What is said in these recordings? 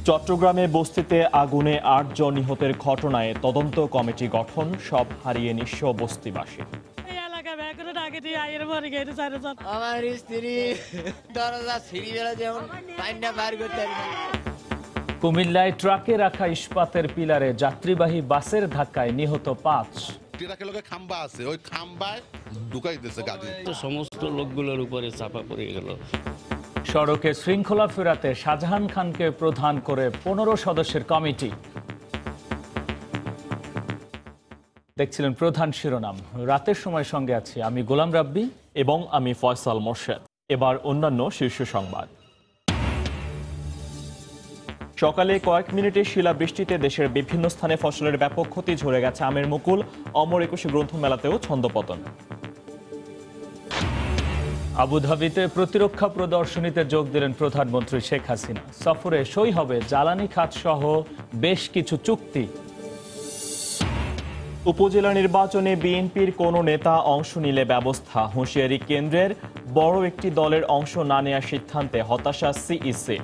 চট্টগ্রামে বস্তিতে আগুনে ৮ জন নিহতের ঘটনায় তদন্ত কমিটি গঠন, সব হারিয়ে নিঃস্ব বস্তিবাসী। আমার স্ত্রী দরজা ছিঁড়ি বেলা যেমন পাইনা বার করতে কুমিল্লায় ট্রাকে রাখা ইস্পাতের পিলারে যাত্রীবাহী বাসের ধাক্কায় নিহত ৫। ট্রাকের লগে খাম্বা আছে, ওই খাম্বায় ঢুকাই দিতেছে গাড়ি। সমস্ত লোকগুলোর উপরে চাপা পড়ে গেল। সড়কে শৃঙ্খলা ফেরাতে শাহজাহান খানকে প্রধান করে ১৫ সদস্যের কমিটি। দেখছিলেন প্রধান শিরোনাম। রাতের সময় সঙ্গে আছি আমি গোলাম রাব্বি এবং আমি ফয়সাল মোর্শেদ। এবার অন্যান্য শীর্ষ সংবাদ। সকালে কয়েক মিনিটে শিলাবৃষ্টিতে দেশের বিভিন্ন স্থানে ফসলের ব্যাপক ক্ষতি, ঝরে গেছে আমের মুকুল। অমর একুশে গ্রন্থমেলাতেও ছন্দপতন। আবুধাবিতে প্রতিরক্ষা প্রদর্শনীতে যোগ দিলেন প্রধানমন্ত্রী শেখ হাসিনা। সফরে সই হবে জ্বালানি খাত সহ বেশ কিছু চুক্তি। উপজেলা নির্বাচনে বিএনপির কোনো নেতা অংশ নিলে ব্যবস্থা, হুঁশিয়ারি কেন্দ্রের। বড় একটি দলের অংশ না নেওয়ার সিদ্ধান্তে হতাশা সিইসি।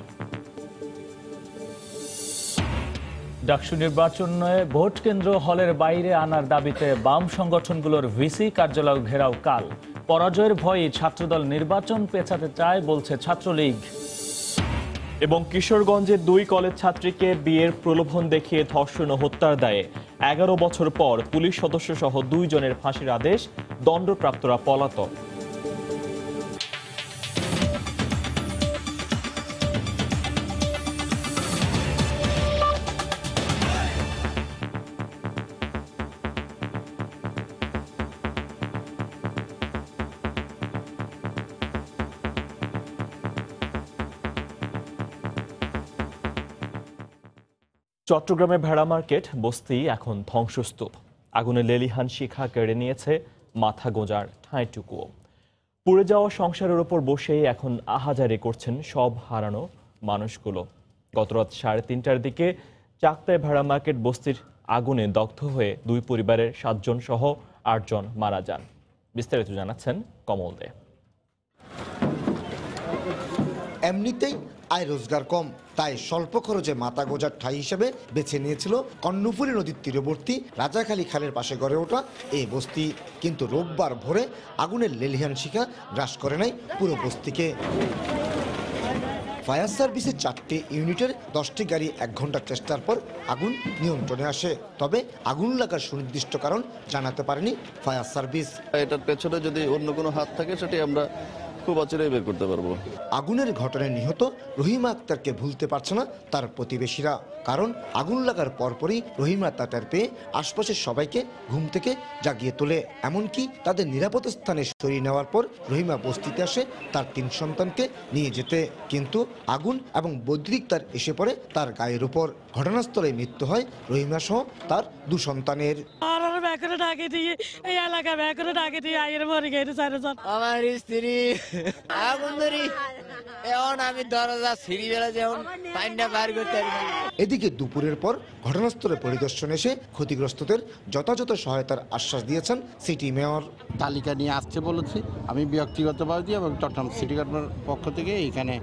ডাকসু নির্বাচনে ভোট কেন্দ্র হলের বাইরে আনার দাবিতে বাম সংগঠনগুলোর ভিসি কার্যালয় ঘেরাও কাল। পরাজয়ের ভয়ে ছাত্রদল নির্বাচন পেছাতে চায় বলছে ছাত্রলীগ। এবং কিশোরগঞ্জের 2 কলেজ ছাত্রীকে বিয়ের প্রলোভন দেখিয়ে ধর্ষণ ও হত্যার দায়ে 11 বছর পর পুলিশ সদস্য সহ 2 জনের ফাঁসির আদেশ, দণ্ডপ্রাপ্তরা পলাতক। চট্টগ্রামে ভেড়া মার্কেট বস্তি এখন ধ্বংসস্তূপ। আগুনে লেলিহান শিখা কেড়ে নিয়েছে মাথা গোঁজার ঠাঁইটুকুও। পুড়ে যাওয়া সংসারের ওপর বসেই এখন আহাজারি করছেন সব হারানো মানুষগুলো। গতরাত 3:30টার দিকে চাকতায় ভেড়া মার্কেট বস্তির আগুনে দগ্ধ হয়ে 2 পরিবারের 7 জন সহ 8 জন মারা যান। বিস্তারিত জানাচ্ছেন কমল দে। এমনিতেই আয় রোজগার কম, তাই স্বল্প খরচে মাথা গোজার ঠাঁই হিসেবে বেছে নিয়েছিল কর্ণফুলী নদীর তীরবর্তী রাজাখালী খালের পাশে গড়ে ওঠা এই বস্তি। কিন্তু রোববার ভোরে আগুনের লেলিহান শিখা গ্রাস করে নাই পুরো বস্তিকে। ফায়ার সার্ভিসের 4টি ইউনিটের 10টি গাড়ি 1 ঘন্টা চেষ্টার পর আগুন নিয়ন্ত্রণে আসে। তবে আগুন লাগার সুনির্দিষ্ট কারণ জানাতে পারেনি ফায়ার সার্ভিস। এটার পেছনে যদি অন্য কোনো হাত থাকে সেটি আমরা খুব অচিরেই বের করতে পারবো। আগুনের ঘটনায় নিহত রহিমা আক্তারকে ভুলতে পারছে না তার প্রতিবেশীরা। কারণ আগুন লাগার পরপরই রহিমা তার পেয়ে আশপাশের সবাইকে ঘুম থেকে জাগিয়ে তোলে। এমনকি তাদের নিরাপদ স্থানে সরিয়ে নেওয়ার পর রহিমা বস্তিতে আসে তার 3 সন্তানকে নিয়ে যেতে। কিন্তু আগুন এবং বৈদ্যুতিক তার এসে পড়ে তার গায়ের উপর। ঘটনাস্থলে মৃত্যু হয় রহিমা সহ তার 2 সন্তানের। আমার স্ত্রী আগুন ধরি এখন আমি দরজা ছিঁড়ি বেলা যেমন পাইনা বার করতে এদিকে দুপুরের পর ঘটনাস্থলে পরিদর্শন এসে ক্ষতিগ্রস্তদের যথাযথ সহায়তার আশ্বাস দিয়েছেন সিটি মেয়র। তালিকা নিয়ে আসতে বলেছি আমি ব্যক্তিগতভাবে এবং চট্টগ্রাম সিটি কর্পোরেশনের পক্ষ থেকে এখানে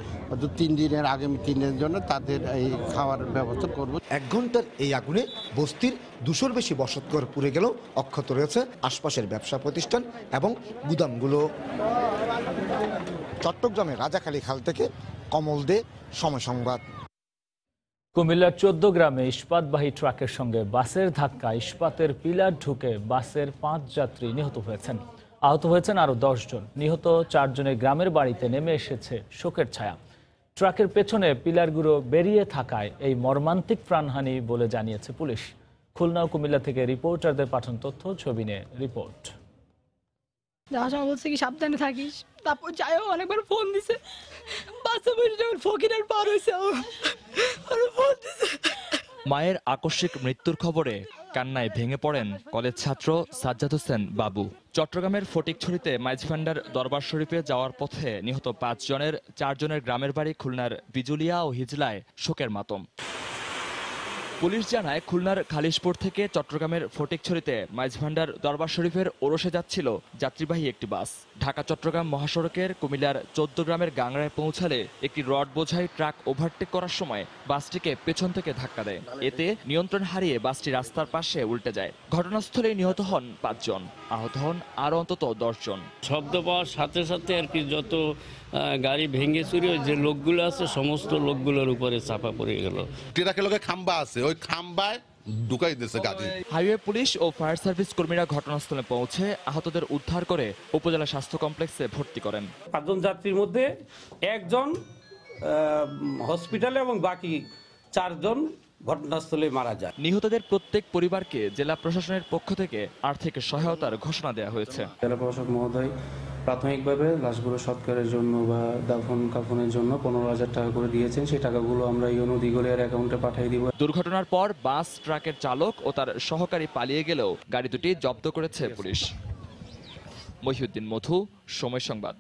3 দিনের আগামী 3 দিনের জন্য তাদের এই খাওয়ার ব্যবস্থা করব। 1 ঘন্টার এই আগুনে বস্তির 200-র বেশি বসতঘর পুড়ে গেলেও অক্ষত রয়েছে আশপাশের ব্যবসা প্রতিষ্ঠান এবং গুদামগুলো। চট্টগ্রামের রাজাখালী খাল থেকে কমল দে, সময় সংবাদ। কুমিল্লার 14 গ্রামে ইস্পাতবাহী ট্রাকের সঙ্গে বাসের ধাক্কা ইস্পাতের পিলার ঢুকে বাসের 5 যাত্রী নিহত হয়েছেন। আহত হয়েছেন আরও 10 জন। নিহত 4 জনের গ্রামের বাড়িতে নেমে এসেছে শোকের ছায়া। ট্রাকের পেছনে পিলারগুলো বেরিয়ে থাকায় এই মর্মান্তিক প্রাণহানি বলে জানিয়েছে পুলিশ। খুলনা ও কুমিল্লা থেকে রিপোর্টারদের পাঠানো তথ্য, ছবি নিয়ে রিপোর্ট। যাওয়ার সময় বলছে কি সাবধানে থাকিস, তারপর যাইও অনেকবার ফোন দিছে। বাসে বসে যখন ফকিরের পার হয়েছে ফোন দিছে। মায়ের আকস্মিক মৃত্যুর খবরে কান্নায় ভেঙে পড়েন কলেজ ছাত্র সাজ্জাদ হোসেন বাবু। চট্টগ্রামের ফটিকছড়িতে মাইজভান্ডার দরবার শরীফে যাওয়ার পথে নিহত 5 জনের 4 জনের গ্রামের বাড়ি খুলনার বিজুলিয়া ও হিজলায় শোকের মাতম। পুলিশ জানায় খুলনার খালিশপুর থেকে চট্টগ্রামের ফটিকছড়িতে মাইজভান্ডার দরবার শরীফের ওরসে যাচ্ছিল যাত্রীবাহী একটি বাস। ঢাকা চট্টগ্রাম মহাসড়কের কুমিল্লার 14 গ্রামের গাংড়ায় পৌঁছালে একটি রড বোঝাই ট্রাক ওভারটেক করার সময় বাসটিকে পেছন থেকে ধাক্কা দেয়। এতে নিয়ন্ত্রণ হারিয়ে বাসটি রাস্তার পাশে উল্টে যায়। ঘটনাস্থলে নিহত হন 5 জন, আহত হন আরও অন্তত 10 জন। শব্দ পাওয়ার সাথে সাথে আর কি যত গাড়ি ভেঙে চুরি যে লোকগুলো আছে সমস্ত লোকগুলোর উপরে চাপা পড়ে গেল। ট্রাকের লগে খাম্বা আছে, ওই খাম্বায় ঢুকাই দিয়েছে গাড়ি। হাইওয়ে পুলিশ ও ফায়ার সার্ভিস কর্মীরা ঘটনাস্থলে পৌঁছে আহতদের উদ্ধার করে উপজেলা স্বাস্থ্য কমপ্লেক্সে ভর্তি করেন। 5 জন যাত্রীর মধ্যে 1 জন হসপিটালে এবং বাকি 4 জন ঘটনাস্থলে মারা যায়। নিহতদের প্রত্যেক পরিবারকে জেলা প্রশাসনের পক্ষ থেকে আর্থিক সহায়তার ঘোষণা দেওয়া হয়েছে। জেলা প্রশাসক মহোদয় প্রাথমিকভাবে লাশগুলো সৎকারের জন্য বা দাফন কাফনের জন্য 15,000 টাকা করে দিয়েছেন। সেই টাকাগুলো আমরা ইউনো দিগলিয়ার অ্যাকাউন্টে পাঠিয়ে দিব। দুর্ঘটনার পর বাস ট্রাকের চালক ও তার সহকারী পালিয়ে গেলেও গাড়ি দুটি জব্দ করেছে পুলিশ। মহিউদ্দিন মধু, সময় সংবাদ।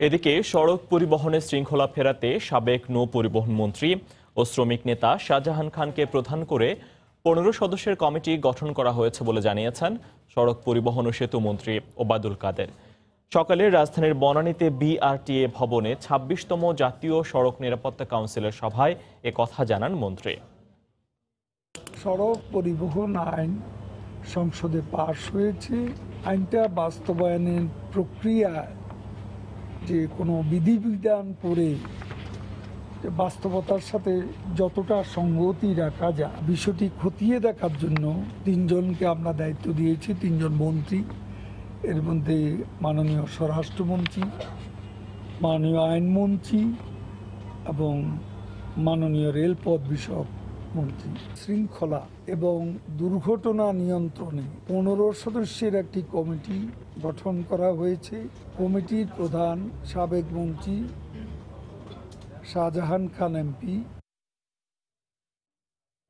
এদিকে সড়ক পরিবহনে শৃঙ্খলা ফেরাতে সাবেক নৌ পরিবহন মন্ত্রী ও শ্রমিক নেতা শাহজাহান খানকে প্রধান করে 15 সদস্যের কমিটি গঠন করা হয়েছে বলে জানিয়েছেন সড়ক পরিবহন ও সেতু মন্ত্রী ওবায়দুল কাদের। সকালে রাজধানীর বনানীতে বিআরটিএ ভবনে 26তম জাতীয় সড়ক নিরাপত্তা কাউন্সিলের সভায় কথা জানান মন্ত্রী। সড়ক পরিবহন আইন সংসদে পাশ হয়েছে। আইনটা বাস্তবায়নের প্রক্রিয়া যে কোনো বিধিবিধান করে বাস্তবতার সাথে যতটা সঙ্গতি রাখা যায় বিষয়টি খতিয়ে দেখার জন্য 3 জনকে আমরা দায়িত্ব দিয়েছি, 3 জন মন্ত্রী। এর মধ্যে মাননীয় স্বরাষ্ট্রমন্ত্রী, মাননীয় আইনমন্ত্রী এবং মাননীয় রেলপথ বিষয়ক মন্ত্রী। শৃঙ্খলা এবং দুর্ঘটনা নিয়ন্ত্রণে 15 সদস্যের একটি কমিটি গঠন করা হয়েছে। কমিটির প্রধান সাবেক মন্ত্রী শাহজাহান খান এমপি।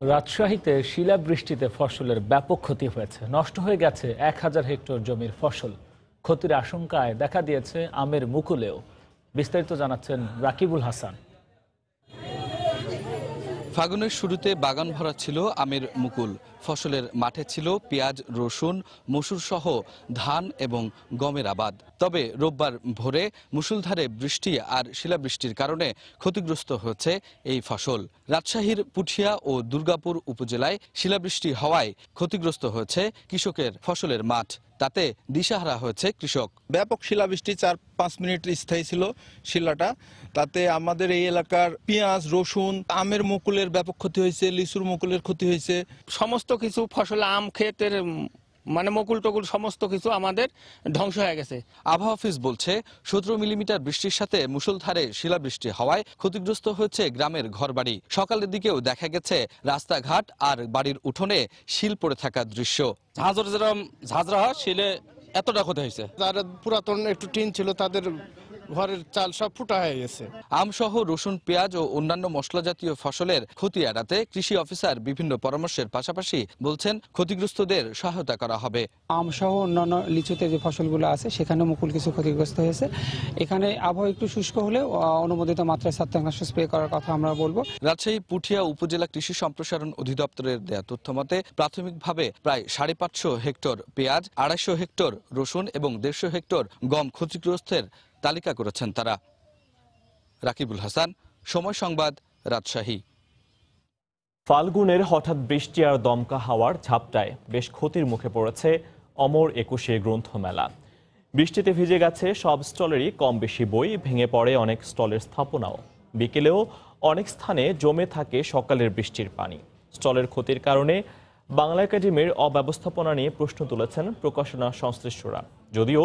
রাজশাহীতে শিলাবৃষ্টিতে ফসলের ব্যাপক ক্ষতি হয়েছে। নষ্ট হয়ে গেছে 1000 হেক্টর জমির ফসল। ক্ষতির আশঙ্কায় দেখা দিয়েছে আমের মুকুলেও। বিস্তারিত জানাচ্ছেন রাকিবুল হাসান। ফাগুনের শুরুতে বাগান ভরা ছিল আমের মুকুল। ফসলের মাঠে ছিল পেঁয়াজ, রসুন, মসুর সহ ধান এবং গমের আবাদ। তবে রোববার ভোরে মুষলধারে বৃষ্টি আর শিলাবৃষ্টির কারণে ক্ষতিগ্রস্ত হয়েছে এই ফসল। রাজশাহীর পুঠিয়া ও দুর্গাপুর উপজেলায় শিলাবৃষ্টি হওয়ায় ক্ষতিগ্রস্ত হয়েছে কৃষকের ফসলের মাঠ। তাতে দিশাহারা হয়েছে কৃষক। ব্যাপক শিলাবৃষ্টি 4-5 মিনিট স্থায়ী ছিল শিলাটা। তাতে আমাদের এই এলাকার পেঁয়াজ, রসুন, আমের মুকুলের ব্যাপক ক্ষতি হয়েছে, লিচুর মুকুলের ক্ষতি হয়েছে। সমস্ত কিছু ফসল, আম ক্ষেতের মানে মুকুল টকুল সমস্ত কিছু আমাদের ধ্বংস হয়ে গেছে। আবহাওয়া অফিস বলছে 17 মিলিমিটার বৃষ্টির সাথে মুষলধারে শিলাবৃষ্টি হওয়ায় ক্ষতিগ্রস্ত হয়েছে গ্রামের ঘরবাড়ি। সকালের দিকেও দেখা গেছে রাস্তাঘাট আর বাড়ির উঠোনে শিল পড়ে থাকার দৃশ্য। ঝাঁঝরা হয় শিলে এতটা ক্ষতি হয়েছে। যারা পুরাতন একটু টিন ছিল তাদের ঘরের চাল সব ফুটা হয়ে গেছে। আমসহ রসুন, পেঁয়াজ ও অন্যান্য মশলা জাতীয় ফসলের ক্ষতি এড়াতে কৃষি অফিসার বিভিন্ন পরামর্শের পাশাপাশি বলছেন ক্ষতিগ্রস্তদের সহায়তা করা হবে। আমসহ অন্যান্য লিচুতে যে ফসলগুলো আছে সেখানে মুকুল কিছু ক্ষতিগ্রস্ত হয়েছে। এখানে আবহাওয়া একটু শুষ্ক হলে অনুমোদিত মাত্রায় ছত্রাকনাশক স্প্রে করার কথা আমরা বলবো। রাজশাহী পুঠিয়া উপজেলা কৃষি সম্প্রসারণ অধিদপ্তরের দেয়া তথ্য মতে প্রাথমিকভাবে প্রায় 550 হেক্টর পেঁয়াজ, 250 হেক্টর রসুন এবং 150 হেক্টর গম ক্ষতিগ্রস্তের তালিকা করেছেন তারা। রাকিবুল হাসান, সময় সংবাদ, রাজশাহী। ফাল্গুনের হঠাৎ বৃষ্টি আর দমকা হাওয়ার ঝাপটায় বেশ ক্ষতির মুখে পড়েছে অমর 21 গ্রন্থমেলা। বৃষ্টিতে ভিজে গেছে সব স্টলেরই কম বেশি বই, ভেঙে পড়ে অনেক স্টলের স্থাপনাও। বিকেলেও অনেক স্থানে জমে থাকে সকালের বৃষ্টির পানি। স্টলের ক্ষতির কারণে বাংলা একাডেমির অব্যবস্থাপনা নিয়ে প্রশ্ন তুলেছেন প্রকাশনা সংশ্লিষ্টরা। যদিও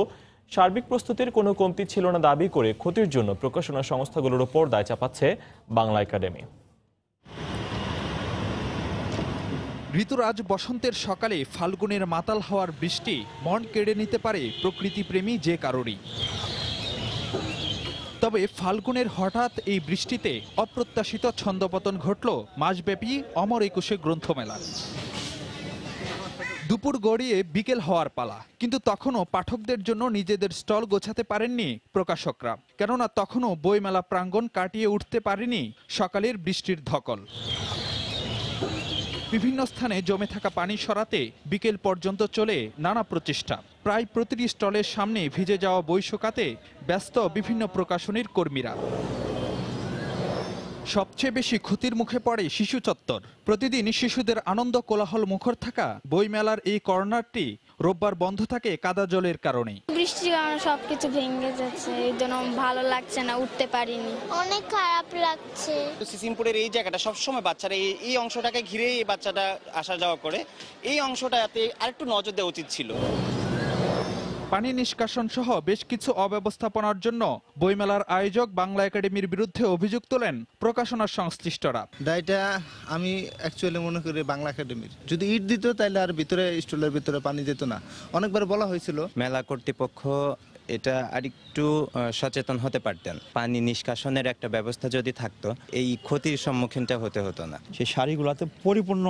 সার্বিক প্রস্তুতির কোনো কমতি ছিল না দাবি করে ক্ষতির জন্য প্রকাশনা সংস্থাগুলোর ওপর দায় চাপাচ্ছে বাংলা একাডেমি। ঋতুরাজ বসন্তের সকালে ফাল্গুনের মাতাল হওয়ার বৃষ্টি মন কেড়ে নিতে পারে প্রকৃতিপ্রেমী যে কারোরই। তবে ফাল্গুনের হঠাৎ এই বৃষ্টিতে অপ্রত্যাশিত ছন্দপতন ঘটল মাসব্যাপী অমর 21 গ্রন্থমেলার। দুপুর গড়িয়ে বিকেল হওয়ার পালা, কিন্তু তখনও পাঠকদের জন্য নিজেদের স্টল গোছাতে পারেননি প্রকাশকরা, কেননা তখনও বইমেলা প্রাঙ্গণ কাটিয়ে উঠতে পারেনি সকালের বৃষ্টির ধকল। বিভিন্ন স্থানে জমে থাকা পানি সরাতে বিকেল পর্যন্ত চলে নানা প্রচেষ্টা। প্রায় প্রতিটি স্টলের সামনে ভিজে যাওয়া বই শোকাতে ব্যস্ত বিভিন্ন প্রকাশনীর কর্মীরা। সবচেয়ে বেশি ক্ষতির মুখে পড়ে শিশু চত্বর। প্রতিদিন শিশুদের আনন্দ কোলাহল মুখর থাকা বইমেলার এই কর্নারটি রোববার বন্ধ থাকে কাদা জলের কারণে। বৃষ্টির কারণে সবকিছু ভেঙে যাচ্ছে, এই জন্য ভালো লাগছে না, উঠতে পারিনি, অনেক খারাপ লাগছে। সিসিমপুরের এই জায়গাটা সবসময় বাচ্চারা এই অংশটাকে ঘিরেই এই বাচ্চাটা আসা যাওয়া করে, এই অংশটাতে আরেকটু নজর দেওয়া উচিত ছিল। পানি নিষ্কাশন সহ বেশ কিছু অব্যবস্থাপনার জন্য বইমেলার আয়োজক বাংলা একাডেমির বিরুদ্ধে অভিযোগ তোলেন প্রকাশনা সংশ্লিষ্টরা। দায়টা আমি অ্যাকচুয়ালি মনে করি বাংলা একাডেমির। যদি ইট দিত তাহলে আর ভিতরে স্টলের ভিতরে পানি যেত না। অনেকবার বলা হয়েছিল। মেলা কর্তৃপক্ষ এটা আরেকটু সচেতন হতে পারতেন। পানি নিষ্কাশনের একটা ব্যবস্থা যদি থাকতো এই ক্ষতির সম্মুখীনটা হতে হতো না। সেই শাড়িগুলোতে পরিপূর্ণ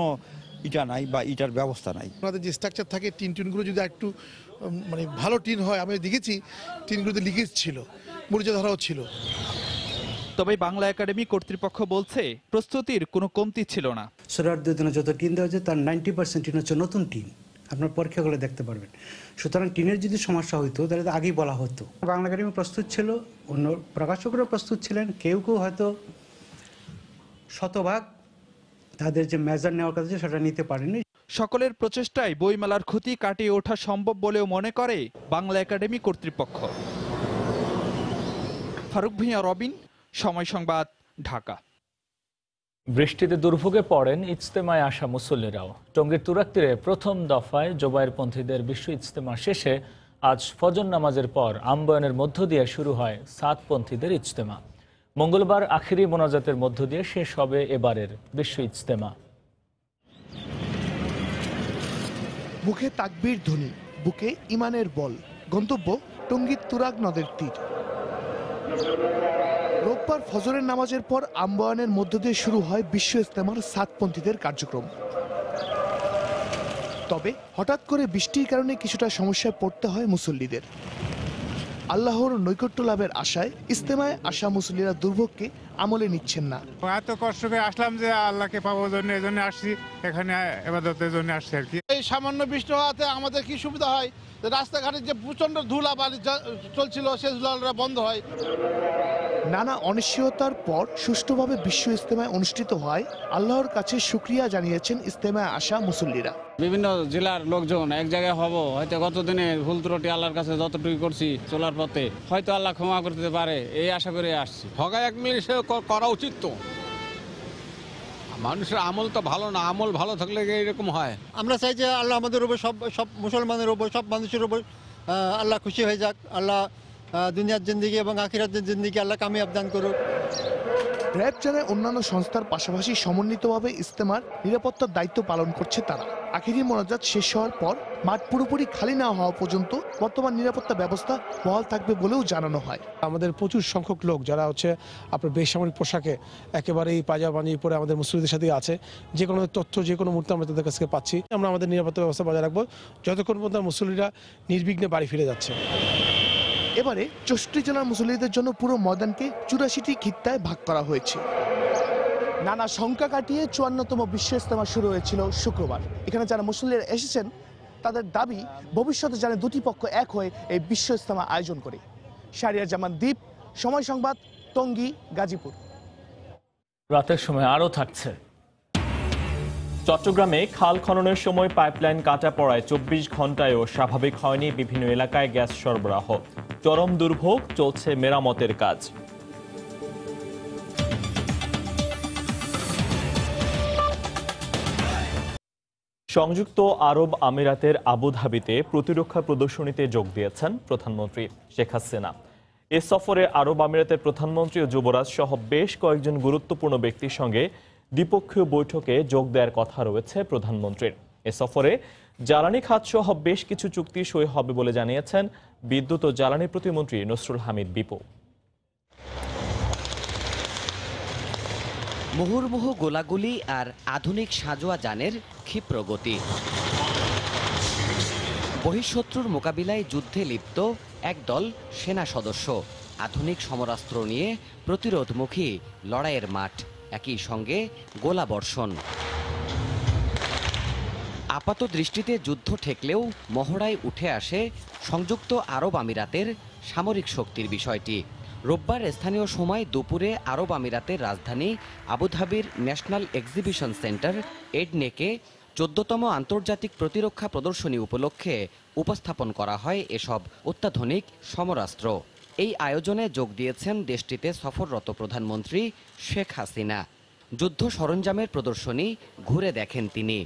ইটা নাই বা ইটার ব্যবস্থা নাই। আমাদের যে স্ট্রাকচার থাকে টিনগুলো যদি একটু মানে ভালো টিন হয়, আমি দেখেছি টিনগুলোতে লিকেজ ছিল, মরিচা ধরাও ছিল। তবে বাংলা একাডেমি কর্তৃপক্ষ বলছে প্রস্তুতির কোনো কমতি ছিল না। শরণার্থীদের জন্য যত টিন দেওয়া হয়েছে তার 90% টিন হচ্ছে নতুন টিন, আপনার পরীক্ষা করে দেখতে পারবেন। সুতরাং টিনের যদি সমস্যা হইতো তাহলে তো আগেই বলা হতো। বাংলা একাডেমি প্রস্তুত ছিল, অন্য প্রকাশকরা প্রস্তুত ছিলেন, কেউ কেউ হয়তো শতভাগ তাদের যে মেজার নেওয়ার কথা সেটা নিতে পারেনি। সকলের প্রচেষ্টায় বইমেলার ক্ষতি কাটিয়ে ওঠা সম্ভব বলেও মনে করে বাংলা একাডেমি কর্তৃপক্ষ। ফারুক ভূঁইয়া, রবিন, সময় সংবাদ, ঢাকা। বৃষ্টিতে দুর্ভোগে পড়েন ইজতেমায় আসা মুসল্লিরাও। টঙ্গীর তুরাগ তীরে প্রথম দফায় জোবায়েরপন্থীদের বিশ্ব ইজতেমা শেষে আজ ফজর নামাজের পর আম্বয়নের মধ্য দিয়ে শুরু হয় সাতপন্থীদের ইজতেমা। মঙ্গলবার আখিরি মোনাজাতের মধ্য দিয়ে শেষ হবে এবারের বিশ্ব ইজতেমা। মুখে তাকবীর ধ্বনি, বুকে ইমানের বল। গন্তব্য টঙ্গীর তুরাগ নদের তীর। রোববার ফজরের নামাজের পর আম্বয়নের মধ্য দিয়ে শুরু হয় বিশ্ব ইজতেমার সাতপন্থীদের কার্যক্রম। তবে হঠাৎ করে বৃষ্টির কারণে কিছুটা সমস্যায় পড়তে হয় মুসল্লিদের। আল্লাহর নৈকট্য লাভের আশায় ইজতেমায় আসা মুসল্লিরা দুর্ভোগকে আমলে নিচ্ছেন না। এত কষ্ট করে আসলাম যে আল্লাহকে পাবো জন্য, এই জন্য আসছি, এখানে ইবাদতের জন্য আসছি আর কি। এই সামান্য বৃষ্টি হওয়াতে আমাদের কি সুবিধা হয়, রাস্তাঘাটে যে প্রচন্ড ধুলা বালি চলছিল সেই ধুলাটা বন্ধ হয়। নানা অনিশ্চয়তার পর সুষ্ঠুভাবে বিশ্ব ইজতেমায় অনুষ্ঠিত হয় আল্লাহর কাছে শুকরিয়া জানিয়েছেন ইজতেমায় আসা মুসল্লিরা। বিভিন্ন জেলার লোকজন এক জায়গায় হব, হয়তো গতদিনে ভুল ত্রুটি আল্লাহর কাছে যতটুকু করছি চলার পথে হয়তো আল্লাহ ক্ষমা করতে পারে, এই আশা করে আসছি। হগায় এক মিলে করা উচিত। তো মানুষের আমল তো ভালো না, আমল ভালো থাকলে এরকম হয়। আমরা চাই যে আল্লাহ আমাদের উপর সব মুসলমানের উপর, সব মানুষের উপর আল্লাহ খুশি হয়ে যাক। আল্লাহ দুনিয়ার জিন্দিগি এবং আখিরাতের জিন্দিগি আল্লাহ কামিয়াব দান করুক। র‍্যাব জানায় অন্যান্য সংস্থার পাশাপাশি সমন্বিতভাবে ইজতেমার নিরাপত্তার দায়িত্ব পালন করছে তারা। আখিরি মোনাজাত শেষ হওয়ার পর মাঠ পুরোপুরি খালি না হওয়া পর্যন্ত বর্তমান নিরাপত্তা ব্যবস্থা বহাল থাকবে বলেও জানানো হয়। আমাদের প্রচুর সংখ্যক লোক যারা হচ্ছে আপনার বেসামরিক পোশাকে একেবারেই পাঞ্জাবি পরে আমাদের মুসলিমদের সাথে আছে। যে কোনো তথ্য যে কোনো মুহূর্তে আমরা তাদের কাছে পাচ্ছি। আমরা আমাদের নিরাপত্তা ব্যবস্থা বজায় রাখবো যতক্ষণ পর্যন্ত মুসল্লিরা নির্বিঘ্নে বাড়ি ফিরে যাচ্ছে। এবারে 64 জেলার মুসল্লিদের জন্য পুরো ময়দানকে 84টি খিত্তায় ভাগ করা হয়েছে। নানা সংখ্যা কাটিয়ে 54তম বিশ্ব ইজতেমা শুরু হয়েছিল শুক্রবার। এখানে যারা মুসল্লিরা এসেছেন তাদের দাবি ভবিষ্যতে যেন দুটি পক্ষ এক হয়ে এই বিশ্ব ইজতেমা আয়োজন করে। শাহরিয়ার জামান দ্বীপ, সময় সংবাদ, টঙ্গী, গাজীপুর। রাতের সময় আরও থাকছে। চট্টগ্রামে খাল খননের সময় পাইপলাইন কাটা পড়ায় 24 ঘন্টায়ও স্বাভাবিক হয়নি বিভিন্ন এলাকায় গ্যাস সরবরাহ। চরম দুর্ভোগ, চলছে মেরামতের কাজ। সংযুক্ত আরব আমিরাতের আবুধাবিতে প্রতিরক্ষা প্রদর্শনীতে যোগ দিয়েছেন প্রধানমন্ত্রী শেখ হাসিনা। এ সফরে আরব আমিরাতের প্রধানমন্ত্রী ও যুবরাজ সহ বেশ কয়েকজন গুরুত্বপূর্ণ ব্যক্তির সঙ্গে দ্বিপক্ষীয় বৈঠকে যোগ দেওয়ার কথা রয়েছে প্রধানমন্ত্রীর। এ সফরে জ্বালানি খাত সহ বেশ কিছু চুক্তি সই হবে বলে জানিয়েছেন বিদ্যুৎ ও জ্বালানি প্রতিমন্ত্রী নসরুল হামিদ বিপু। মুহুর্মুহু গোলাগুলি আর আধুনিক সাঁজোয়া যানের ক্ষিপ্র গতি, বহিঃশত্রুর মোকাবিলায় যুদ্ধে লিপ্ত একদল সেনা সদস্য, আধুনিক সমরাস্ত্র নিয়ে প্রতিরোধমুখী লড়াইয়ের মাঠ, একই সঙ্গে গোলাবর্ষণ। আপাত দৃষ্টিতে যুদ্ধ ঠেকলেও মহড়ায় উঠে আসে সংযুক্ত আরব আমিরাতের সামরিক শক্তির বিষয়টি। রোববার স্থানীয় সময় দুপুরে আরব আমিরাতের রাজধানী আবুধাবির ন্যাশনাল এক্সিবিশন সেন্টার এডনেকে 14তম আন্তর্জাতিক প্রতিরক্ষা প্রদর্শনী উপলক্ষে উপস্থাপন করা হয় এসব অত্যাধুনিক সমরাস্ত্র। এই আয়োজনে যোগ দিয়েছেন দেশটিতে সফররত প্রধানমন্ত্রী শেখ হাসিনা। যুদ্ধ সরঞ্জামের প্রদর্শনী ঘুরে দেখেন তিনি।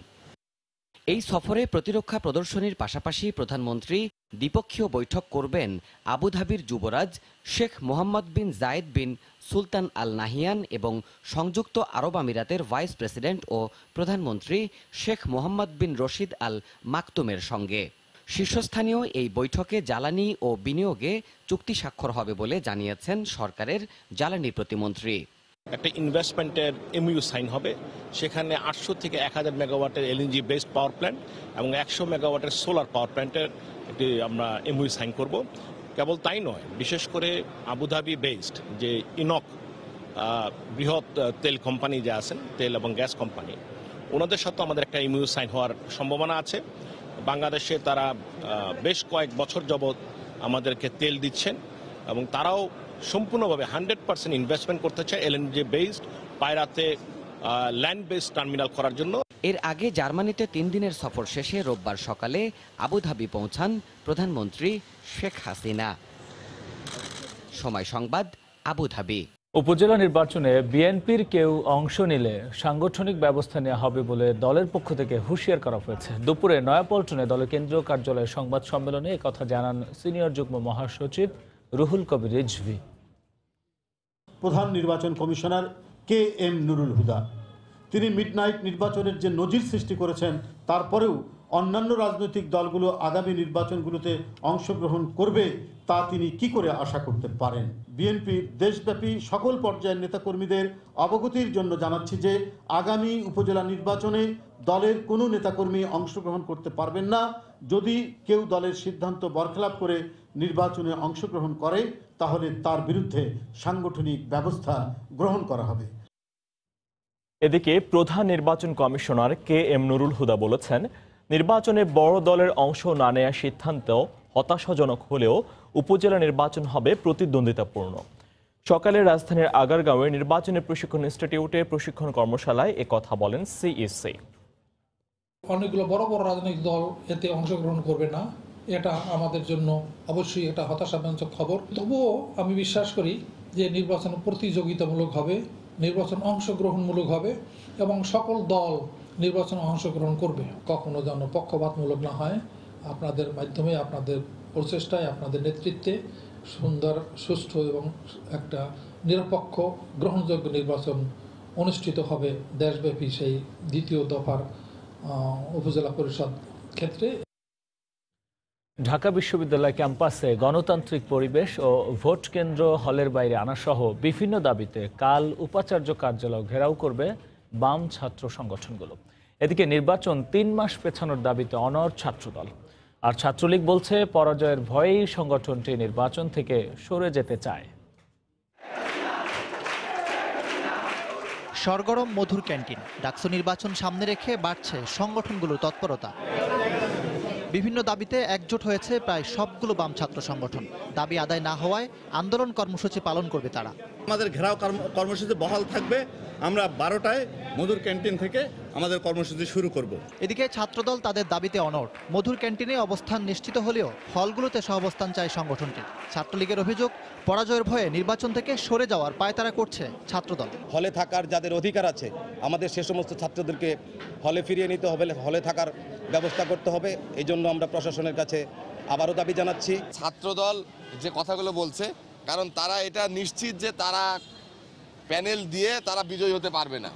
এই সফরে প্রতিরক্ষা প্রদর্শনীর পাশাপাশি প্রধানমন্ত্রী দ্বিপক্ষীয় বৈঠক করবেন আবুধাবির যুবরাজ শেখ মোহাম্মদ বিন জায়েদ বিন সুলতান আল নাহিয়ান এবং সংযুক্ত আরব আমিরাতের ভাইস প্রেসিডেন্ট ও প্রধানমন্ত্রী শেখ মোহাম্মদ বিন রশিদ আল মাকতুমের সঙ্গে। শীর্ষস্থানীয় এই বৈঠকে জ্বালানি ও বিনিয়োগে চুক্তি স্বাক্ষর হবে বলে জানিয়েছেন সরকারের জ্বালানি প্রতিমন্ত্রী। একটা ইনভেস্টমেন্টের এমইউ সাইন হবে, সেখানে 800 থেকে 1000 মেগাওয়াটের এলএনজি বেসড পাওয়ার প্ল্যান্ট এবং 100 মেগাওয়াটের সোলার পাওয়ার প্ল্যান্টের একটি আমরা এমইউ সাইন করব। কেবল তাই নয়, বিশেষ করে আবুধাবি বেসড যে ইনক বৃহৎ তেল কোম্পানি যে আছেন, তেল এবং গ্যাস কোম্পানি, ওনাদের সাথে আমাদের একটা এমইউ সাইন হওয়ার সম্ভাবনা আছে। বাংলাদেশে তারা বেশ কয়েক বছর যাবৎ আমাদেরকে তেল দিচ্ছেন এবং তারাও সম্পূর্ণভাবে 100% ইনভেস্টমেন্ট করতে চায় এলএনজি বেসড পায়রাতে ল্যান্ড বেসড টার্মিনাল করার জন্য। এর আগে জার্মানিতে 3 দিনের সফর শেষে রোববার সকালে আবুধাবি পৌঁছান প্রধানমন্ত্রী শেখ হাসিনা। সময় সংবাদ, আবুধাবি। উপজেলা নির্বাচনে বিএনপির কেউ অংশ নিলে সাংগঠনিক ব্যবস্থা নেওয়া হবে বলে দলের পক্ষ থেকে হুঁশিয়ার করা হয়েছে। দুপুরে নয়াপল্টনে দলের কেন্দ্রীয় কার্যালয়ে সংবাদ সম্মেলনে একথা জানান সিনিয়র যুগ্ম মহাসচিব রুহুল কবির রিজভী। প্রধান নির্বাচন কমিশনার KM নুরুল হুদা তিনি মিডনাইট নির্বাচনের যে নজির সৃষ্টি করেছেন, তারপরেও অন্যান্য রাজনৈতিক দলগুলো আগামী নির্বাচনগুলোতে অংশগ্রহণ করবে তা তিনি কি করে আশা করতে পারেন? বিএনপির দেশব্যাপী সকল পর্যায়ের নেতাকর্মীদের অবগতির জন্য জানাচ্ছি যে আগামী উপজেলা নির্বাচনে দলের কোনো নেতাকর্মী অংশগ্রহণ করতে পারবেন না। যদি কেউ দলের সিদ্ধান্ত বরখেলাপ করে নির্বাচনে অংশগ্রহণ করে তাহলে তার বিরুদ্ধে সাংগঠনিক ব্যবস্থা গ্রহণ করা হবে। এদিকে প্রধান নির্বাচন কমিশনার KM নুরুল হুদা বলেছেন, নির্বাচনে বড় দলের অংশ না নেওয়ার সিদ্ধান্ত হতাশাজনক হলেও উপজেলা নির্বাচন হবে প্রতিদ্বন্দ্বিতাপূর্ণ। সকালে রাজধানীর আগারগাঁওয়ে নির্বাচনী প্রশিক্ষণ ইনস্টিটিউটে প্রশিক্ষণ কর্মশালায় কথা বলেন CEC। অনেকগুলো বড় বড় রাজনৈতিক দল এতে অংশগ্রহণ করবে না, এটা আমাদের জন্য অবশ্যই একটা হতাশাব্যঞ্জক খবর। তবুও আমি বিশ্বাস করি যে নির্বাচন প্রতিযোগিতামূলক হবে, নির্বাচন অংশগ্রহণমূলক হবে এবং সকল দল নির্বাচনে অংশগ্রহণ করবে। কখনো যেন পক্ষপাতমূলক না হয়। আপনাদের মাধ্যমে, আপনাদের প্রচেষ্টায়, আপনাদের নেতৃত্বে সুন্দর, সুষ্ঠু এবং একটা নিরপেক্ষ গ্রহণযোগ্য নির্বাচন অনুষ্ঠিত হবে দেশব্যাপী সেই দ্বিতীয় দফার উপজেলা পরিষদ ক্ষেত্রে। ঢাকা বিশ্ববিদ্যালয় ক্যাম্পাসে গণতান্ত্রিক পরিবেশ ও ভোট কেন্দ্র হলের বাইরে আনাসহ বিভিন্ন দাবিতে কাল উপাচার্য কার্যালয় ঘেরাও করবে বাম ছাত্র সংগঠনগুলো। এদিকে নির্বাচন 3 মাস পেছানোর দাবিতে অনড় ছাত্রদল। আর ছাত্রলীগ বলছে পরাজয়ের ভয়েই সংগঠনটি নির্বাচন থেকে সরে যেতে চায়। সরগরম মধুর ক্যান্টিন। ডাকসু নির্বাচন সামনে রেখে বাড়ছে সংগঠনগুলোর তৎপরতা। বিভিন্ন দাবিতে একজোট হয়েছে প্রায় সবগুলো বাম ছাত্র সংগঠন। দাবি আদায় না হওয়ায় আন্দোলন কর্মসূচি পালন করবে তারা। আমাদের ঘেরাও কর্মসূচি বহাল থাকবে। আমরা 12টায় মধুর ক্যান্টিন থেকে আমাদের কর্মসূচি শুরু করব। এদিকে ছাত্রদল তাদের দাবিতে অনড়। মধুর ক্যান্টিনে অবস্থান নিশ্চিত হলেও হলগুলোতে সহাবস্থান চায় সংগঠনটি। ছাত্রলীগের অভিযোগ, পরাজয়ের ভয়ে নির্বাচন থেকে সরে যাওয়ার পায়তারা করছে ছাত্রদল। হলে থাকার যাদের অধিকার আছে, আমাদের সে সমস্ত ছাত্রদেরকে হলে ফিরিয়ে নিতে হবে, হলে থাকার ব্যবস্থা করতে হবে। এই জন্য আমরা প্রশাসনের কাছে আবারও দাবি জানাচ্ছি। ছাত্রদল যে কথাগুলো বলছে, কারণ তারা এটা নিশ্চিত যে তারা প্যানেল দিয়ে তারা বিজয়ী হতে পারবে না,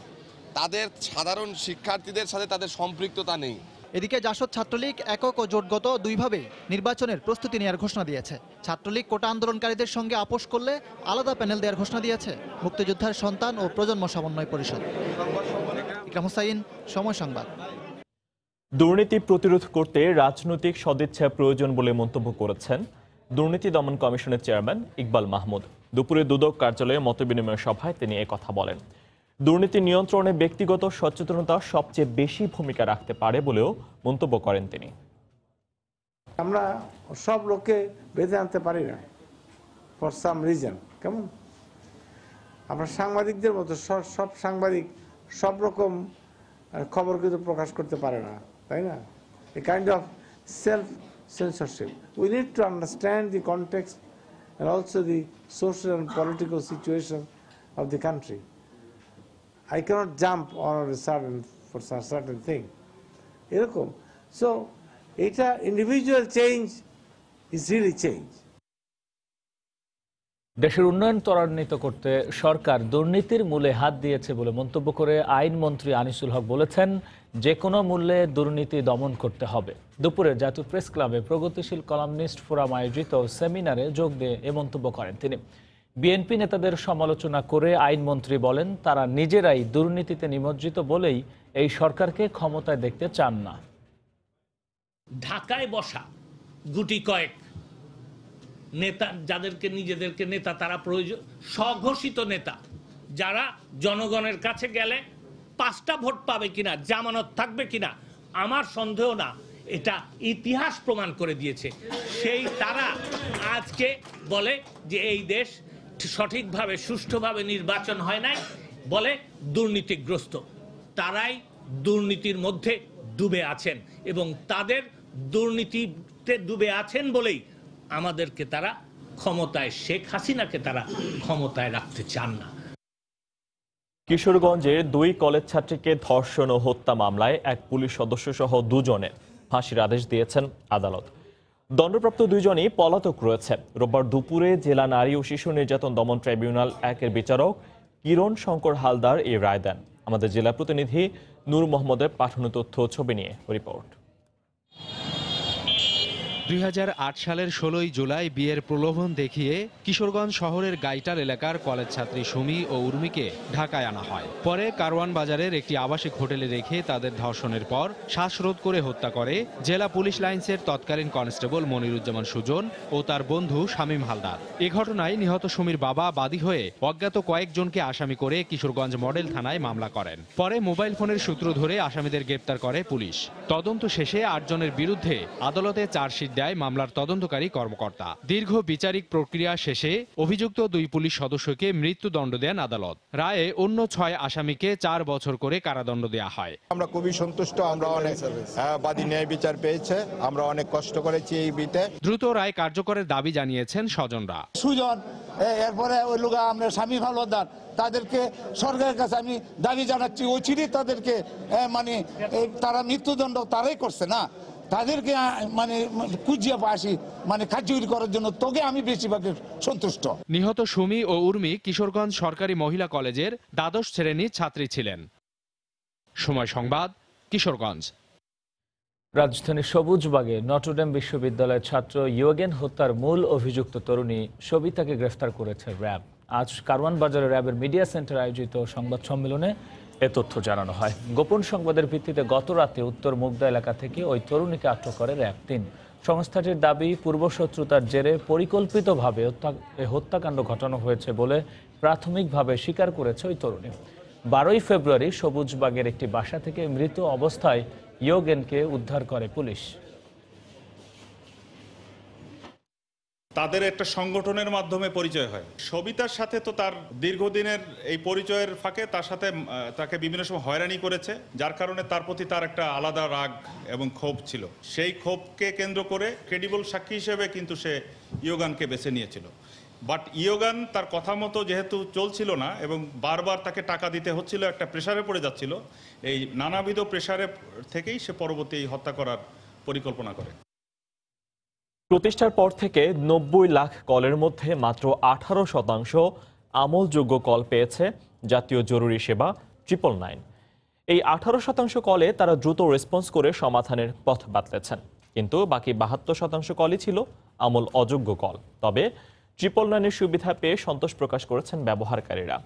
তাদের সাধারণ শিক্ষার্থীদের সাথে তাদের সম্পৃক্ততা নেই। এদিকে জাসদ ছাত্রলীগ একক ও জোটগত দুইভাবে নির্বাচনের প্রস্তুতি নেওয়ার ঘোষণা দিয়েছে। ছাত্রলীগ কোটা আন্দোলনকারীদের সঙ্গে আপোষ করলে আলাদা প্যানেল দেওয়ার ঘোষণা দিয়েছে মুক্তিযোদ্ধার সন্তান ও প্রজন্ম সমন্বয় পরিষদ। ইকরাম হোসাইন, সময় সংবাদ। দুর্নীতি প্রতিরোধ করতে রাজনৈতিক সদিচ্ছা প্রয়োজন বলে মন্তব্য করেছেন দুর্নীতি দমন কমিশনের চেয়ারম্যান ইকবাল মাহমুদ। দুপুরে দুদক কার্যালয়ে মতবিনিময় সভায় তিনি কথা বলেন। দুর্নীতি নিয়ন্ত্রণে ব্যক্তিগত সচেতনতা সবচেয়ে বেশি ভূমিকা রাখতে পারে বলেও মন্তব্য করেন তিনি। আমরা সব লোককে বেঁধে আনতে পারি না ফর সাম রিজন, কেমন আমরা সাংবাদিকদের মতো সব সাংবাদিক সব রকম খবর কিন্তু প্রকাশ করতে পারে না, তাই না? A kind of self censorship. We need to understand the context and also the social and political situation of the country. I cannot jump on a certain thing. এরকম so এটা individual change is really change. দেশের উন্নয়ন ত্বরান্বিত করতে সরকার দুর্নীতির মূলে হাত দিয়েছে বলে মন্তব্য করে আইনমন্ত্রী আনিসুল হক বলেছেন, যে কোনো মূল্যে দুর্নীতি দমন করতে হবে। দুপুরে জাতীয় প্রেস ক্লাবে প্রগতিশীল কলামনিস্ট ফোরাম আয়োজিত সেমিনারে যোগ দিয়ে এ মন্তব্য করেন তিনি। বিএনপি নেতাদের সমালোচনা করে আইনমন্ত্রী বলেন, তারা নিজেরাই দুর্নীতিতে নিমজ্জিত বলেই এই সরকারকে ক্ষমতায় দেখতে চান না। ঢাকায় বসা গুটি কয়েক নেতা, যাদেরকে নিজেদেরকে নেতা তারা প্রয়োজন, স্বঘোষিত নেতা, যারা জনগণের কাছে গেলে 5টা ভোট পাবে কিনা, জামানত থাকবে কিনা আমার সন্দেহ না, এটা ইতিহাস প্রমাণ করে দিয়েছে। সেই তারা আজকে বলে যে এই দেশ সঠিকভাবে সুষ্ঠুভাবে নির্বাচন হয় নাই, বলে দুর্নীতিগ্রস্ত। তারাই দুর্নীতির মধ্যে ডুবে আছেন এবং তাদের দুর্নীতিতে ডুবে আছেন বলেই আমাদেরকে তারা ক্ষমতায়, শেখ হাসিনাকে তারা ক্ষমতায় রাখতে চান না। কিশোরগঞ্জের 2 কলেজ ছাত্রীকে ধর্ষণ ও হত্যা মামলায় এক পুলিশ সদস্য সহ 2 জনের ফাঁসির আদেশ দিয়েছেন আদালত। দণ্ডপ্রাপ্ত 2 জনই পলাতক রয়েছে। রোববার দুপুরে জেলা নারী ও শিশু নির্যাতন দমন ট্রাইব্যুনাল 1-এর বিচারক কিরণ শঙ্কর হালদার এই রায় দেন। আমাদের জেলা প্রতিনিধি নূর মোহাম্মদের পাঠানো তথ্য ছবি নিয়ে রিপোর্ট। 2008 সালের 16 জুলাই বিয়ের প্রলোভন দেখিয়ে কিশোরগঞ্জ শহরের গাইটাল এলাকার কলেজ ছাত্রী সুমি ও উর্মিকে ঢাকায় আনা হয়। পরে কারওয়ান বাজারের একটি আবাসিক হোটেলে রেখে তাদের ধর্ষণের পর শ্বাসরোধ করে হত্যা করে জেলা পুলিশ লাইন্সের তৎকালীন কনস্টেবল মনিরুজ্জামান সুজন ও তার বন্ধু শামীম হালদার। এ ঘটনায় নিহত সুমির বাবা বাদী হয়ে অজ্ঞাত কয়েকজনকে আসামি করে কিশোরগঞ্জ মডেল থানায় মামলা করেন। পরে মোবাইল ফোনের সূত্র ধরে আসামিদের গ্রেপ্তার করে পুলিশ। তদন্ত শেষে 8 জনের বিরুদ্ধে আদালতে চার্জশিট দেয় মামলার তদন্তকারী কর্মকর্তা। দীর্ঘ বিচারিক প্রক্রিয়া শেষে অভিযুক্ত 2 পুলিশ সদস্যকে মৃত্যুদণ্ড দেন আদালত। রায়ে অন্য 6 আসামিকে 4 বছর করে কারাদণ্ড দেওয়া হয়। আমরা খুবই সন্তুষ্ট, আমরা অনেক বাদী ন্যায় বিচার পেয়েছে, আমরা অনেক কষ্ট করেছি এই বিতে। দ্রুত রায় কার্যকরের দাবি জানিয়েছেন স্বজনরা। সুজন, এরপরে ওই লোক আমরা শামীম হালদার, তাদেরকে সরকারের কাছে আমি দাবি জানাচ্ছি, অচিরে তাদেরকে মানে তারা মৃত্যুদণ্ড তারাই করছে না, তাদেরকে মানে কুজিয়া পাশি মানে কার্যকরী করার জন্য তোকে আমি বেশিরভাগ সন্তুষ্ট। নিহত সুমি ও উর্মি কিশোরগঞ্জ সরকারি মহিলা কলেজের দ্বাদশ শ্রেণীর ছাত্রী ছিলেন। সময় সংবাদ, কিশোরগঞ্জ। রাজধানীর সবুজবাগে নটরডেম বিশ্ববিদ্যালয়ের ছাত্র ইয়োগেন হত্যার মূল অভিযুক্ত তরুণী সবিতাকে গ্রেফতার করেছে র্যাব। আজ কারওয়ান বাজারে র্যাবের মিডিয়া সেন্টার আয়োজিত সংবাদ সম্মেলনে এ তথ্য জানানো হয়। গোপন সংবাদের ভিত্তিতে গত রাতে উত্তর মুগদা এলাকা থেকে ওই তরুণীকে আটক করে র্যাব 3। সংস্থাটির দাবি, পূর্বশত্রুতার জেরে পরিকল্পিতভাবে হত্যাকাণ্ড ঘটানো হয়েছে বলে প্রাথমিকভাবে স্বীকার করেছে ওই তরুণী। 12 ফেব্রুয়ারি সবুজবাগের একটি বাসা থেকে মৃত অবস্থায় ইয়োগেনকে উদ্ধার করে পুলিশ। তাদের একটা সংগঠনের মাধ্যমে পরিচয় হয়। সবিতার সাথে তো তার দীর্ঘদিনের এই পরিচয়ের ফাঁকে তার সাথে তাকে বিভিন্ন সময় হয়রানি করেছে, যার কারণে তার প্রতি তার একটা আলাদা রাগ এবং ক্ষোভ ছিল। সেই ক্ষোভকে কেন্দ্র করে ক্রেডিবল সাক্ষী হিসেবে কিন্তু সে ইয়োগানকে বেছে নিয়েছিল। বাট ইয়োগান তার কথা মতো যেহেতু চলছিল না এবং বারবার তাকে টাকা দিতে হচ্ছিল, একটা প্রেসারে পড়ে যাচ্ছিল, এই নানাবিধ প্রেসারে থেকেই সে পরবর্তী হত্যা করার পরিকল্পনা করে। প্রতিষ্ঠার পর থেকে 90 লাখ কলের মধ্যে মাত্র 18% আমলযোগ্য কল পেয়েছে জাতীয় জরুরি সেবা 999। এই 18% কলে তারা দ্রুত রেসপন্স করে সমাধানের পথ বাতলেছেন, কিন্তু বাকি 72% কলই ছিল আমল অযোগ্য কল। তবে 999-এর সুবিধা পেয়ে সন্তোষ প্রকাশ করেছেন ব্যবহারকারীরা।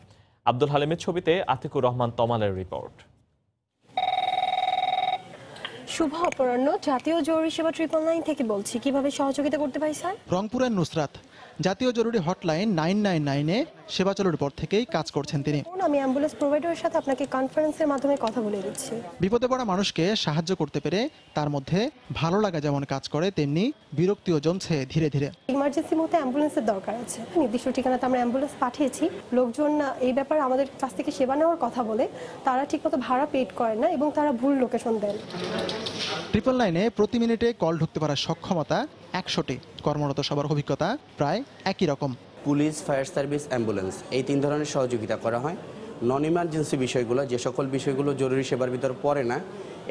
আব্দুল হালিমের ছবিতে আতিকুর রহমান তমালের রিপোর্ট। শুভ অপরাহ্ন, জাতীয় জরুরি সেবা 999 থেকে বলছি, কিভাবে সহযোগিতা করতে পারি স্যার? রংপুরের নুসরাত জাতীয় জরুরি হটলাইন 999-এ সেবা চালুর পর থেকেই কাজ করছেন তিনি। আমি অ্যাম্বুলেন্স প্রোভাইডারের সাথে আপনাকে কনফারেন্সের মাধ্যমে কথা বলে দিচ্ছি। বিপদে পড়া মানুষকে সাহায্য করতে পেরে তার মধ্যে ভালো লাগা যেমন কাজ করে, তেমনি বিরক্তিও জমছে ধীরে ধীরে। ইমার্জেন্সি মুহূর্তে অ্যাম্বুলেন্সের দরকার আছে, নির্দিষ্ট ঠিকানাতে আমরা অ্যাম্বুলেন্স পাঠিয়েছি। লোকজন এই ব্যাপারে আমাদের কাছ থেকে সেবা নেওয়ার কথা বলে তারা ঠিকমতো ভাড়া পেড করে না এবং তারা ভুল লোকেশন দেন। 999-এ প্রতি মিনিটে কল ঢুকতে পারার সক্ষমতা 100টি, কর্মরত সবার অভিজ্ঞতা প্রায় একই রকম। পুলিশ, ফায়ার সার্ভিস, অ্যাম্বুলেন্স এই 3 ধরনের সহযোগিতা করা হয়। নন ইমার্জেন্সি বিষয়গুলো, যে সকল বিষয়গুলো জরুরি সেবার ভিতর পড়ে না,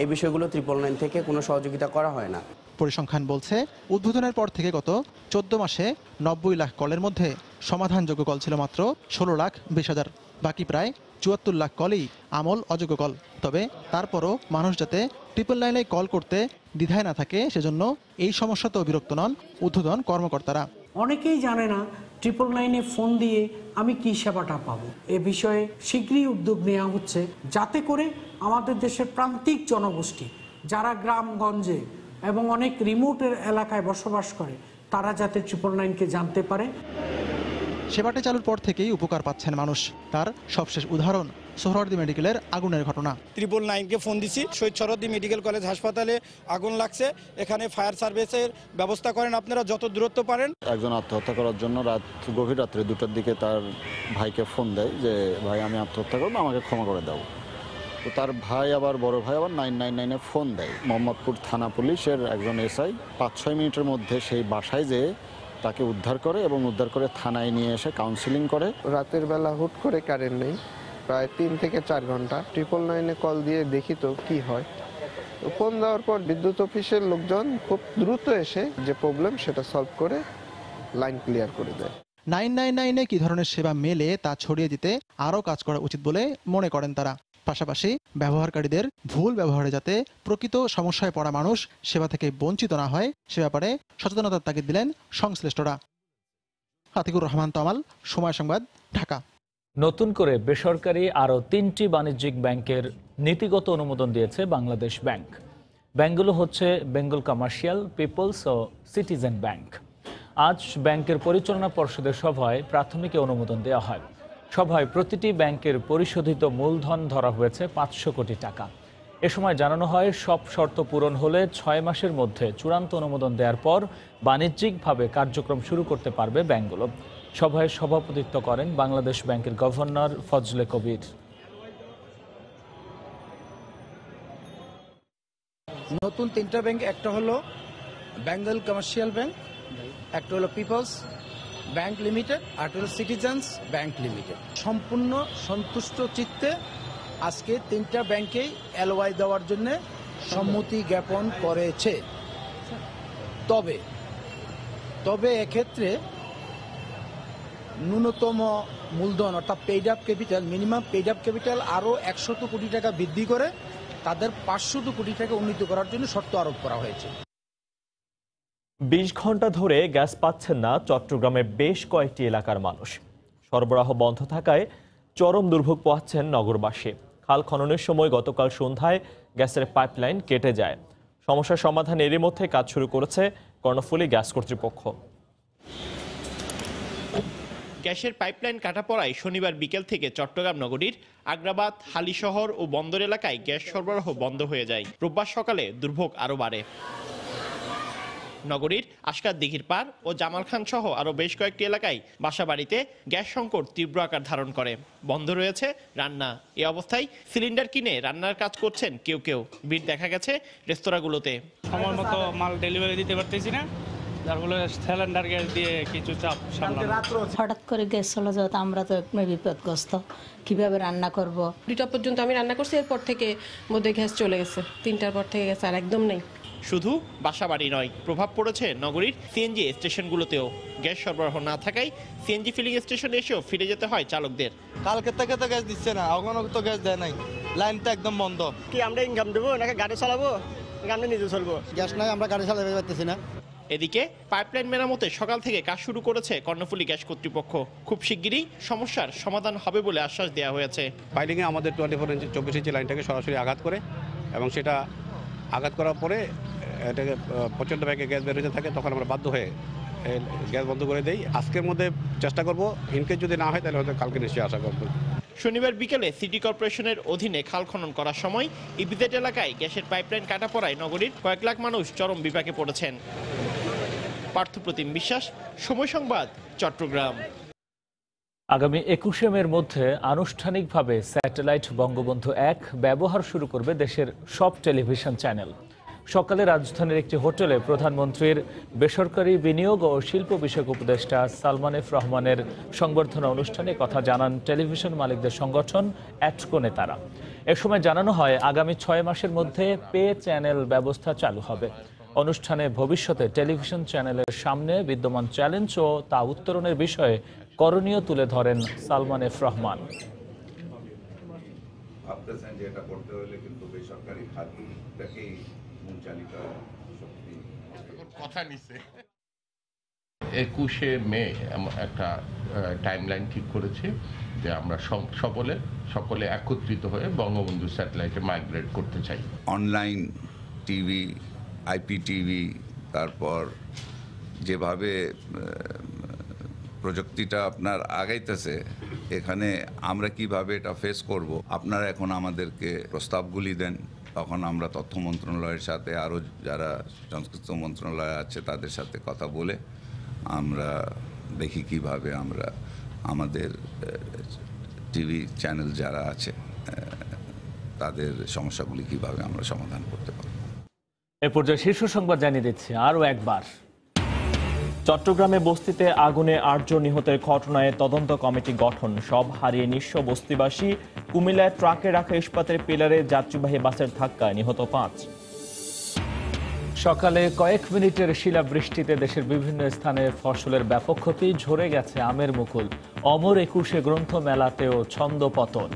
এই বিষয়গুলো 999 থেকে কোনো সহযোগিতা করা হয় না। পরিসংখ্যান বলছে উদ্বোধনের পর থেকে গত 14 মাসে 90 লাখ কলের মধ্যে সমাধানযোগ্য কল ছিল মাত্র 16,20,000। বাকি প্রায় 74 লাখ কলই আমল অযোগ্য কল। তবে তারপরও মানুষ যাতে 999-এ কল করতে দ্বিধায় না থাকে, সেজন্য এই সমস্যাতেও বিরক্ত নন ঊর্ধ্বতন কর্মকর্তারা। অনেকেই জানে না 999-এ ফোন দিয়ে আমি কি সেবাটা পাবো। এ বিষয়ে শীঘ্রই উদ্যোগ নেওয়া হচ্ছে, যাতে করে আমাদের দেশের প্রান্তিক জনগোষ্ঠী যারা গ্রামগঞ্জে এবং অনেক রিমোটের এলাকায় বসবাস করে তারা যাতে 999-কে জানতে পারে। সেবাটি চালুর পর থেকেই উপকার পাচ্ছেন মানুষ। তার সবশেষ উদাহরণ সোহরাওয়ার্দী মেডিকেলের আগুনের ঘটনা। 999-কে ফোন দিছি, শহীদ সোহরাওয়ার্দী মেডিকেল কলেজ হাসপাতালে আগুন লাগছে। এখানে ফায়ার সার্ভিসের ব্যবস্থা করেন আপনারা যত দূরত্ব পারেন। একজন আত্মহত্যা করার জন্য গভীর রাত্রে 2টার দিকে তার ভাইকে ফোন দেয় যে ভাই আমি আত্মহত্যা করবো, আমাকে ক্ষমা করে দাও। তো তার ভাই আবার বড় ভাই আবার 999-এ ফোন দেয়। মোহাম্মদপুর থানা পুলিশের একজন এসআই 5-6 মিনিটের মধ্যে সেই বাসায় যেয়ে তাকে উদ্ধার করে এবং উদ্ধার করে থানায় নিয়ে এসে কাউন্সিলিং করে। রাতের বেলা হুট করে কারেন্ট নেই, প্রায় 3 থেকে 4 ঘন্টা। 999-এ কল দিয়ে দেখি তো কি হয়। ফোন দেওয়ার পর বিদ্যুৎ অফিসের লোকজন খুব দ্রুত এসে যে প্রবলেম সেটা সলভ করে লাইন ক্লিয়ার করে দেয়। 999-এ কি ধরনের সেবা মেলে তা ছড়িয়ে দিতে আরও কাজ করা উচিত বলে মনে করেন তারা। পাশাপাশি ব্যবহারকারীদের ভুল ব্যবহারে যাতে প্রকৃত সমস্যায় পড়া মানুষ সেবা থেকে বঞ্চিত না হয়, সে ব্যাপারে সচেতনতার তাগিদ দিলেন সংশ্লিষ্টরা। আতিকুর রহমান তমাল, সময় সংবাদ, ঢাকা। নতুন করে বেসরকারি আরও 3টি বাণিজ্যিক ব্যাংকের নীতিগত অনুমোদন দিয়েছে বাংলাদেশ ব্যাংক। ব্যাংকগুলো হচ্ছে বেঙ্গল কমার্শিয়াল, পিপলস ও সিটিজেন ব্যাংক। আজ ব্যাংকের পরিচালনা পর্ষদের সভায় প্রাথমিক অনুমোদন দেওয়া হয়। সভায় প্রতিটি ব্যাংকের পরিশোধিত মূলধন ধরা হয়েছে 500 কোটি টাকা। এ সময় জানানো হয় সব শর্ত পূরণ হলে 6 মাসের মধ্যে চূড়ান্ত অনুমোদন দেওয়ার পর বাণিজ্যিকভাবে কার্যক্রম শুরু করতে পারবে ব্যাংকগুলো। সভায় সভাপতিত্ব করেন বাংলাদেশ ব্যাংকের গভর্নর ফজলে কবির। নতুন 3টা ব্যাংক, একটা হলো বেঙ্গল কমার্শিয়াল ব্যাংক, একটা হলো পিপলস ব্যাংক লিমিটেড, আর হলো সিটিজেন্স ব্যাংক লিমিটেড। সম্পূর্ণ সন্তুষ্ট চিত্তে আজকে 3টা ব্যাংকেই এলওয়াই দেওয়ার জন্য সম্মতি জ্ঞাপন করেছে। তবে এক্ষেত্রে ন্যূনতম মূলধন অর্থাৎ paid up capital, minimum paid up capital আরও 100 কোটি টাকা বৃদ্ধি করে তাদের 500 কোটি টাকা উন্নীত করার জন্য শর্ত আরোপ করা হয়েছে। 20 ঘন্টা ধরে গ্যাস পাচ্ছেন না চট্টগ্রামের বেশ কয়েকটি এলাকার মানুষ। সরবরাহ বন্ধ থাকায় চরম দুর্ভোগ পোহাচ্ছেন নগরবাসী। খাল খননের সময় গতকাল সন্ধ্যায় গ্যাসের পাইপলাইন কেটে যায়। সমস্যার সমাধান এরই মধ্যে কাজ শুরু করেছে কর্ণফুলী গ্যাস কর্তৃপক্ষ। গ্যাসের পাইপলাইন কাটা পড়ায় শনিবার বিকেল থেকে চট্টগ্রাম নগরীর আগ্রাবাদ, হালিশহর ও বন্দর এলাকায় গ্যাস সরবরাহ বন্ধ হয়ে যায়। রোববার সকালে দুর্ভোগ আরও বাড়ে। নগরীর আশকার দিঘির পার ও জামাল খান সহ আরও বেশ কয়েকটি এলাকায় বাসাবাড়িতে গ্যাস সংকট তীব্র আকার ধারণ করে। বন্ধ রয়েছে রান্না। এ অবস্থায় সিলিন্ডার কিনে রান্নার কাজ করছেন কেউ কেউ। ভিড় দেখা গেছে রেস্তোরাঁগুলোতে। সময় মতো মাল ডেলিভারি দিতে পারতেছি না, যার ফলে সিলিন্ডার গ্যাস দিয়ে কিছু চাপ সামলানো। হঠাৎ করে গ্যাস চলে যাওয়াতে আমরা তো একটু বিপদগ্রস্ত, কিভাবে রান্না করব। 2টা পর্যন্ত আমি রান্না করছি, এরপর থেকে মধ্যে গ্যাস চলে গেছে। 3টার পর থেকে গ্যাস আর একদম নেই। শুধু বাসাবাড়ি নয়, প্রভাব পড়েছে নগরীর সিএনজি স্টেশনগুলোতেও। গ্যাস সরবরাহ না থাকায় সিএনজি ফিলিং স্টেশনে এসেও ফিরে যেতে হয় চালকদের। কালকে থেকে তো গ্যাস দিচ্ছে না, এখনো তো গ্যাস দেয় নাই, লাইন তো একদম বন্ধ। কি আমরা ইনকাম দেবো নাকি গাড়ি চালাবো, আমরা নিজে চলবো? গ্যাস নাই, আমরা গাড়ি চালাতে পারতেছি না। এদিকে পাইপলাইন মেরামতে সকাল থেকে কাজ শুরু করেছে কর্ণফুলী গ্যাস কর্তৃপক্ষ। খুব শিগগিরই সমস্যার সমাধান হবে বলে আশ্বাস দেওয়া হয়েছে। পাইলিংয়ে আমাদের 24 ইঞ্চি লাইনটাকে সরাসরি আঘাত করে এবং সেটা আঘাত করার পরে এটাকে প্রচণ্ড ব্যাগে গ্যাস বের হতে থাকে, তখন আমরা বাধ্য হয়ে গ্যাস বন্ধ করে দেই। আজকের মধ্যে চেষ্টা করব, ইনকেস যদি না হয় তাহলে হয়তো কালকে নিশ্চয়ই আশা করব। শনিবার বিকেলে সিটি কর্পোরেশনের অধীনে খাল খনন করার সময় ইপিজেড এলাকায় গ্যাসের পাইপলাইন কাটা পড়ায় নগরীর কয়েক লাখ মানুষ চরম বিপাকে পড়েছেন। পার্থপ্রতিম বিশ্বাস, সময় সংবাদ, চট্টগ্রাম। আগামী 21শে মের মধ্যে আনুষ্ঠানিকভাবে স্যাটেলাইট বঙ্গবন্ধু 1 ব্যবহার শুরু করবে দেশের সব টেলিভিশন চ্যানেল। সকালে রাজধানীর একটি হোটেলে প্রধানমন্ত্রীর বেসরকারি বিনিয়োগ ও শিল্প বিষয়ক উপদেষ্টা সালমান এফ রহমানের সংবর্ধনা অনুষ্ঠানে কথা জানান টেলিভিশন মালিকদের সংগঠন অ্যাটকো নেতারা। এ সময় জানানো হয় আগামী 6 মাসের মধ্যে পে চ্যানেল ব্যবস্থা চালু হবে। অনুষ্ঠানে ভবিষ্যতে টেলিভিশন চ্যানেলের সামনে বিদ্যমান চ্যালেঞ্জ ও তা উত্তরণের বিষয়ে করণীয় তুলে ধরেন সালমান এফ রহমান। কথা নিছে 21শে মে একটা টাইমলাইন ঠিক করেছে যে আমরা সকলে একত্রিত হয়ে বঙ্গবন্ধু স্যাটেলাইটে মাইগ্রেট করতে চাই। অনলাইন টিভি, IPTV, তারপর যেভাবে প্রযুক্তিটা আপনার আগাইতেছে, এখানে আমরা কিভাবে এটা ফেস করব, আপনারা এখন আমাদেরকে প্রস্তাবগুলি দেন, তখন আমরা তথ্য মন্ত্রণালয়ের সাথে আরও যারা সংশ্লিষ্ট মন্ত্রণালয় আছে তাদের সাথে কথা বলে আমরা দেখি কিভাবে আমরা আমাদের টিভি চ্যানেল যারা আছে তাদের সমস্যাগুলি কিভাবে আমরা সমাধান করতে পারব। এ পর্যায়ে শীর্ষ সংবাদ জানিয়ে দিচ্ছি আরও একবার। চট্টগ্রামে বস্তিতে আগুনে 8 জন নিহতের ঘটনায় তদন্ত কমিটি গঠন। সব হারিয়ে নিঃস্ব বস্তিবাসী। কুমিল্লায় ট্রাকে রাখা ইস্পাতের পিলারে যাত্রীবাহী বাসের ধাক্কায় নিহত 5। সকালে কয়েক মিনিটের শিলাবৃষ্টিতে দেশের বিভিন্ন স্থানে ফসলের ব্যাপক ক্ষতি, ঝরে গেছে আমের মুকুল। অমর 21শে গ্রন্থ মেলাতেও ছন্দ পতন।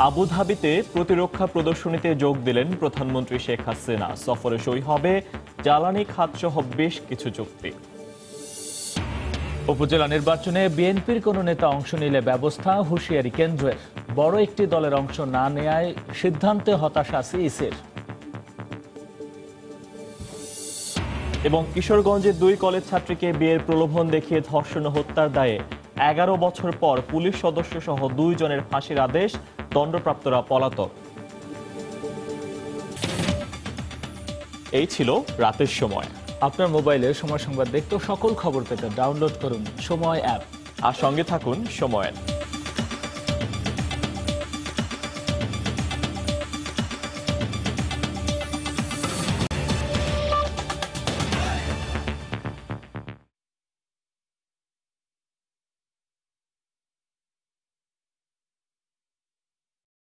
আবুধাবিতে প্রতিরক্ষা প্রদর্শনীতে যোগ দিলেন প্রধানমন্ত্রী শেখ হাসিনা। সফরে সই হবে জ্বালানি খাতসহ বেশ কিছু চুক্তি। উপজেলা নির্বাচনে বিএনপির কোনো নেতা অংশ নিলে ব্যবস্থা, হুঁশিয়ারি কেন্দ্রের। বড় একটি দলের অংশ না নেয়ায় সিদ্ধান্তে হতাশা সিইসির। এবং কিশোরগঞ্জে 2 কলেজ ছাত্রীকে বিয়ের প্রলোভন দেখিয়ে ধর্ষণ ও হত্যার দায়ে 11 বছর পর পুলিশ সদস্য সহ 2 জনের ফাঁসির আদেশ, দণ্ডপ্রাপ্তরা পলাতক। এই ছিল রাতের সময়। আপনার মোবাইলে সময় সংবাদ দেখতে সকল খবর পেতে ডাউনলোড করুন সময় অ্যাপ আর সঙ্গে থাকুন সময়ের।